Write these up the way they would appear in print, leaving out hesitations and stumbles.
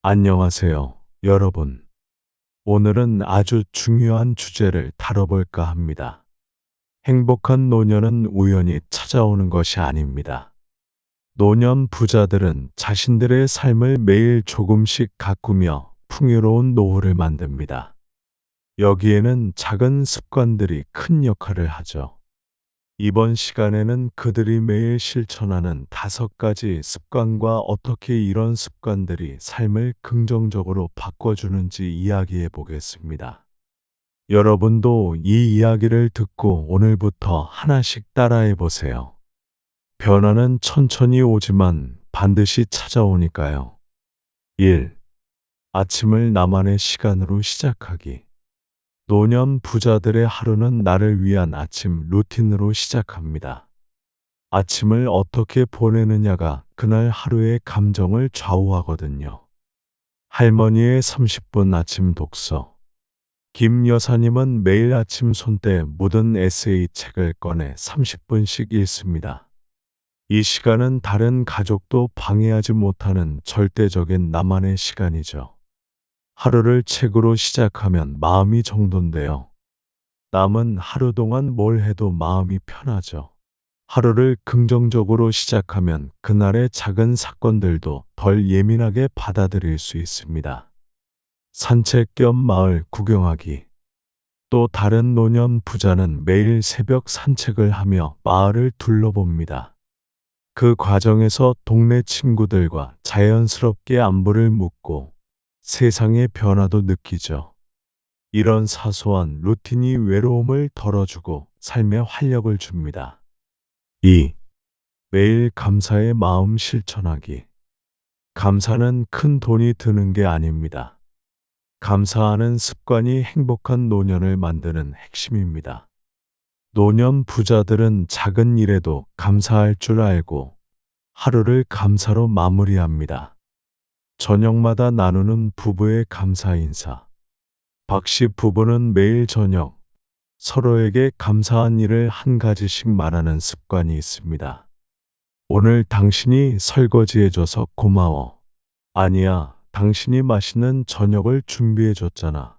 안녕하세요, 여러분. 오늘은 아주 중요한 주제를 다뤄볼까 합니다. 행복한 노년은 우연히 찾아오는 것이 아닙니다. 노년 부자들은 자신들의 삶을 매일 조금씩 가꾸며 풍요로운 노후를 만듭니다. 여기에는 작은 습관들이 큰 역할을 하죠. 이번 시간에는 그들이 매일 실천하는 5가지 습관과 어떻게 이런 습관들이 삶을 긍정적으로 바꿔주는지 이야기해 보겠습니다. 여러분도 이 이야기를 듣고 오늘부터 하나씩 따라해 보세요. 변화는 천천히 오지만 반드시 찾아오니까요. 1. 아침을 나만의 시간으로 시작하기. 노년 부자들의 하루는 나를 위한 아침 루틴으로 시작합니다. 아침을 어떻게 보내느냐가 그날 하루의 감정을 좌우하거든요. 할머니의 30분 아침 독서. 김 여사님은 매일 아침 손때 묻은 에세이 책을 꺼내 30분씩 읽습니다. 이 시간은 다른 가족도 방해하지 못하는 절대적인 나만의 시간이죠. 하루를 책으로 시작하면 마음이 정돈돼요. 남은 하루 동안 뭘 해도 마음이 편하죠. 하루를 긍정적으로 시작하면 그날의 작은 사건들도 덜 예민하게 받아들일 수 있습니다. 산책 겸 마을 구경하기. 또 다른 노년 부자는 매일 새벽 산책을 하며 마을을 둘러봅니다. 그 과정에서 동네 친구들과 자연스럽게 안부를 묻고 세상의 변화도 느끼죠. 이런 사소한 루틴이 외로움을 덜어주고 삶에 활력을 줍니다. 2. 매일 감사의 마음 실천하기. 감사는 큰 돈이 드는 게 아닙니다. 감사하는 습관이 행복한 노년을 만드는 핵심입니다. 노년 부자들은 작은 일에도 감사할 줄 알고 하루를 감사로 마무리합니다. 저녁마다 나누는 부부의 감사 인사. 박씨 부부는 매일 저녁 서로에게 감사한 일을 한 가지씩 말하는 습관이 있습니다. 오늘 당신이 설거지해줘서 고마워. 아니야, 당신이 맛있는 저녁을 준비해줬잖아.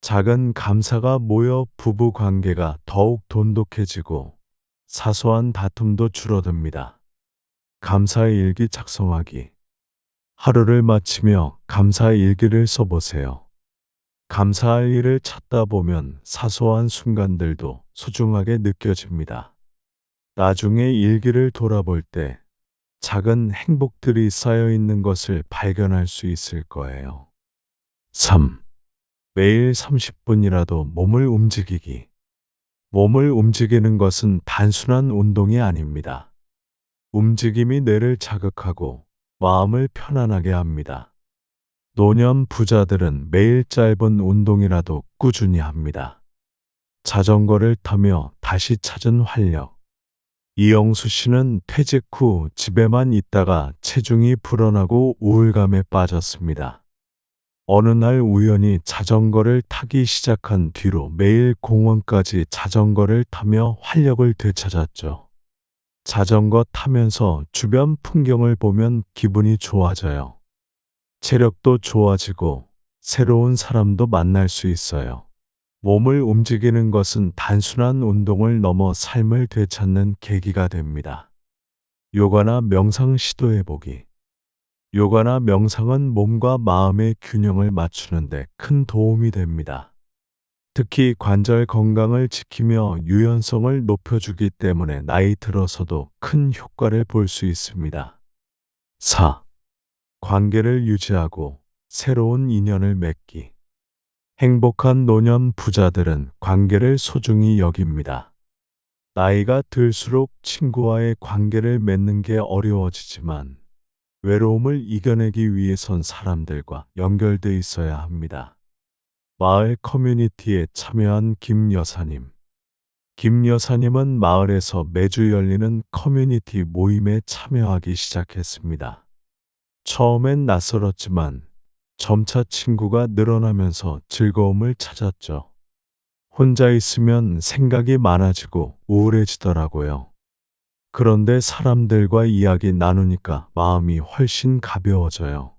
작은 감사가 모여 부부 관계가 더욱 돈독해지고 사소한 다툼도 줄어듭니다. 감사 일기 작성하기. 하루를 마치며 감사 일기를 써보세요. 감사할 일을 찾다 보면 사소한 순간들도 소중하게 느껴집니다. 나중에 일기를 돌아볼 때 작은 행복들이 쌓여 있는 것을 발견할 수 있을 거예요. 3. 매일 30분이라도 몸을 움직이기. 몸을 움직이는 것은 단순한 운동이 아닙니다. 움직임이 뇌를 자극하고 마음을 편안하게 합니다. 노년 부자들은 매일 짧은 운동이라도 꾸준히 합니다. 자전거를 타며 다시 찾은 활력. 이영수 씨는 퇴직 후 집에만 있다가 체중이 불어나고 우울감에 빠졌습니다. 어느 날 우연히 자전거를 타기 시작한 뒤로 매일 공원까지 자전거를 타며 활력을 되찾았죠. 자전거 타면서 주변 풍경을 보면 기분이 좋아져요. 체력도 좋아지고 새로운 사람도 만날 수 있어요. 몸을 움직이는 것은 단순한 운동을 넘어 삶을 되찾는 계기가 됩니다. 요가나 명상 시도해보기. 요가나 명상은 몸과 마음의 균형을 맞추는데 큰 도움이 됩니다. 특히 관절 건강을 지키며 유연성을 높여주기 때문에 나이 들어서도 큰 효과를 볼 수 있습니다. 4. 관계를 유지하고 새로운 인연을 맺기. 행복한 노년 부자들은 관계를 소중히 여깁니다. 나이가 들수록 친구와의 관계를 맺는 게 어려워지지만 외로움을 이겨내기 위해선 사람들과 연결돼 있어야 합니다. 마을 커뮤니티에 참여한 김 여사님. 김 여사님은 마을에서 매주 열리는 커뮤니티 모임에 참여하기 시작했습니다. 처음엔 낯설었지만 점차 친구가 늘어나면서 즐거움을 찾았죠. 혼자 있으면 생각이 많아지고 우울해지더라고요. 그런데 사람들과 이야기 나누니까 마음이 훨씬 가벼워져요.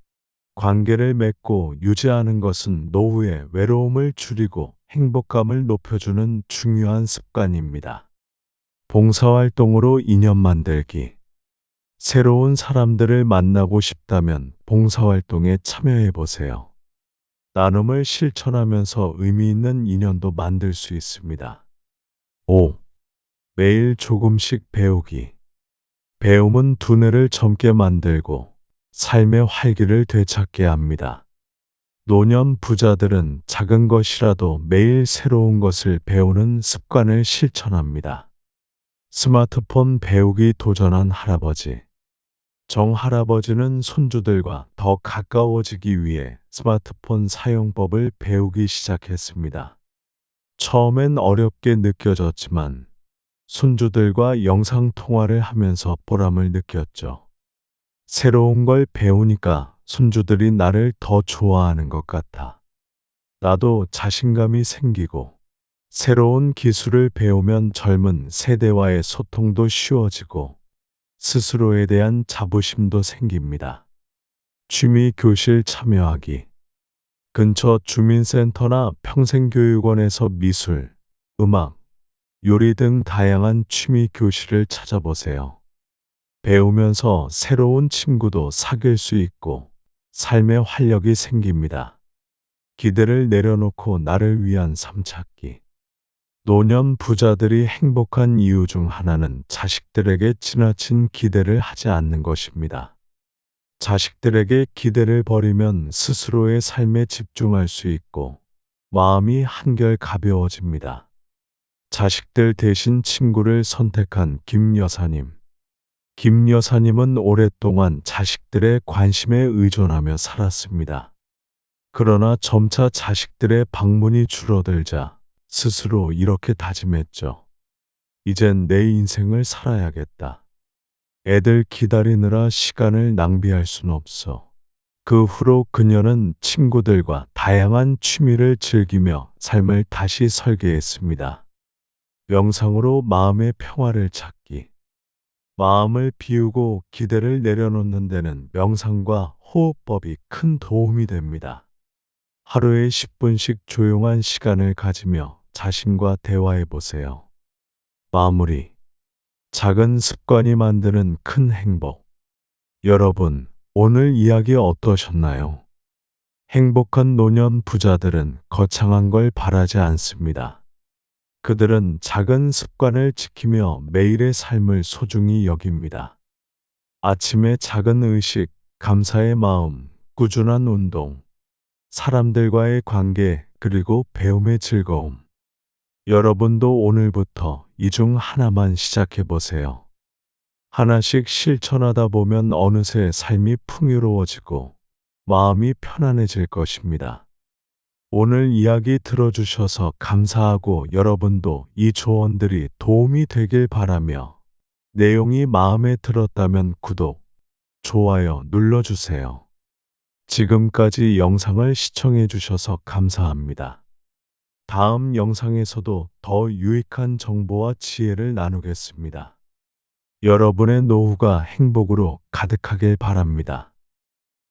관계를 맺고 유지하는 것은 노후의 외로움을 줄이고 행복감을 높여주는 중요한 습관입니다. 봉사활동으로 인연 만들기. 새로운 사람들을 만나고 싶다면 봉사활동에 참여해 보세요. 나눔을 실천하면서 의미 있는 인연도 만들 수 있습니다. 5. 매일 조금씩 배우기. 배움은 두뇌를 젊게 만들고 삶의 활기를 되찾게 합니다. 노년 부자들은 작은 것이라도 매일 새로운 것을 배우는 습관을 실천합니다. 스마트폰 배우기 도전한 할아버지. 정 할아버지는 손주들과 더 가까워지기 위해 스마트폰 사용법을 배우기 시작했습니다. 처음엔 어렵게 느껴졌지만 손주들과 영상 통화를 하면서 보람을 느꼈죠. 새로운 걸 배우니까 손주들이 나를 더 좋아하는 것 같아. 나도 자신감이 생기고 새로운 기술을 배우면 젊은 세대와의 소통도 쉬워지고 스스로에 대한 자부심도 생깁니다. 취미 교실 참여하기. 근처 주민센터나 평생교육원에서 미술, 음악, 요리 등 다양한 취미 교실을 찾아보세요. 배우면서 새로운 친구도 사귈 수 있고 삶의 활력이 생깁니다. 기대를 내려놓고 나를 위한 삶 찾기. 노년 부자들이 행복한 이유 중 하나는 자식들에게 지나친 기대를 하지 않는 것입니다. 자식들에게 기대를 버리면 스스로의 삶에 집중할 수 있고 마음이 한결 가벼워집니다. 자식들 대신 친구를 선택한 김 여사님. 김 여사님은 오랫동안 자식들의 관심에 의존하며 살았습니다. 그러나 점차 자식들의 방문이 줄어들자 스스로 이렇게 다짐했죠. 이젠 내 인생을 살아야겠다. 애들 기다리느라 시간을 낭비할 순 없어. 그 후로 그녀는 친구들과 다양한 취미를 즐기며 삶을 다시 설계했습니다. 명상으로 마음의 평화를 찾기. 마음을 비우고 기대를 내려놓는 데는 명상과 호흡법이 큰 도움이 됩니다. 하루에 10분씩 조용한 시간을 가지며 자신과 대화해 보세요. 마무리. 작은 습관이 만드는 큰 행복. 여러분, 오늘 이야기 어떠셨나요? 행복한 노년 부자들은 거창한 걸 바라지 않습니다. 그들은 작은 습관을 지키며 매일의 삶을 소중히 여깁니다. 아침의 작은 의식, 감사의 마음, 꾸준한 운동, 사람들과의 관계, 그리고 배움의 즐거움. 여러분도 오늘부터 이 중 하나만 시작해 보세요. 하나씩 실천하다 보면 어느새 삶이 풍요로워지고 마음이 편안해질 것입니다. 오늘 이야기 들어주셔서 감사하고 여러분도 이 조언들이 도움이 되길 바라며 내용이 마음에 들었다면 구독, 좋아요 눌러주세요. 지금까지 영상을 시청해 주셔서 감사합니다. 다음 영상에서도 더 유익한 정보와 지혜를 나누겠습니다. 여러분의 노후가 행복으로 가득하길 바랍니다.